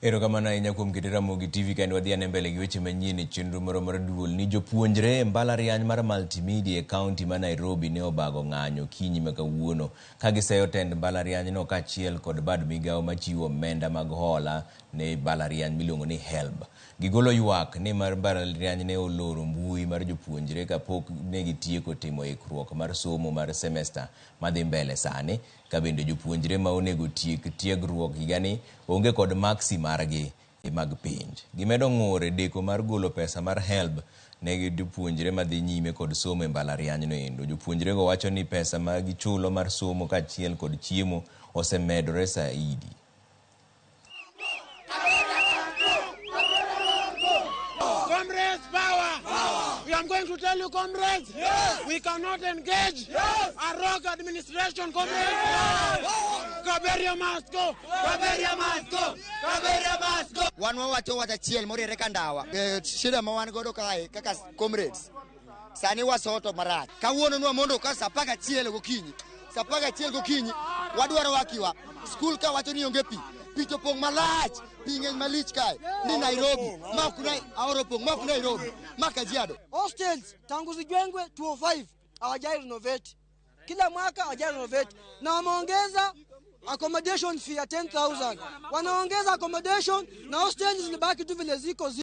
Erokamano ahinya kuom keto Ramogi TV kendo wadhi ane mbele gi weche manyien e chenro moro mar duol ni jopuonjre e mbalariany mar Multimedia e kaunti ma Nairobi ne obago ng'anyo kinyi ma kawuono ka giseyo tend mbalariany no kaachiel kod bad migawo machiwo omenda mag hola ne mbalariany miluongo ni HELB. Gigolo ywak ni mar mbalariany ne oloro mbui mar jopuonjre kapok ne gitieko timo ikruok mar somo mar semester madhi mbele sani, ka bende jopuonjre ma onego tiegruok higani onge kod maksi margi mag penj. Gimedo ng'ur deko mar golo pesa mar HELB ne jopuonjre madhi nyime kod somo e mbalariany no endo. Jopuonjre go wacho ni pesa ma gichulo mar somo kaachiel kod chiemo osemedore saidi. Comrades, power! Power! We are going to tell you, comrades, yes! We cannot engage a rogue administration, comrades! Yes! Kaberia must go! Kaberia must go! Kaberia must go! One wacho wachachiel moriere kandawa. Shida ma wan godo kae kaka comrades. Sani wasoto marach. Kawuono nwa mondo ka sapaka chiel gokinyi. Sapaka chiel gokinyi wadwaro wakiwa. School ka wacho ni onge pi. Pito pong malach, pingeng malich kae, ni Nairobi, makunai Auropong, makunai Nairobi, makajiado. Hostels, tangu zijengwe 205, hawajai renovate. Kila mwaka hawajai renovate. Na wameongeza accommodation fee ya 10,000. Wanaongeza accommodation na hostels zilibaki tu vile ziko.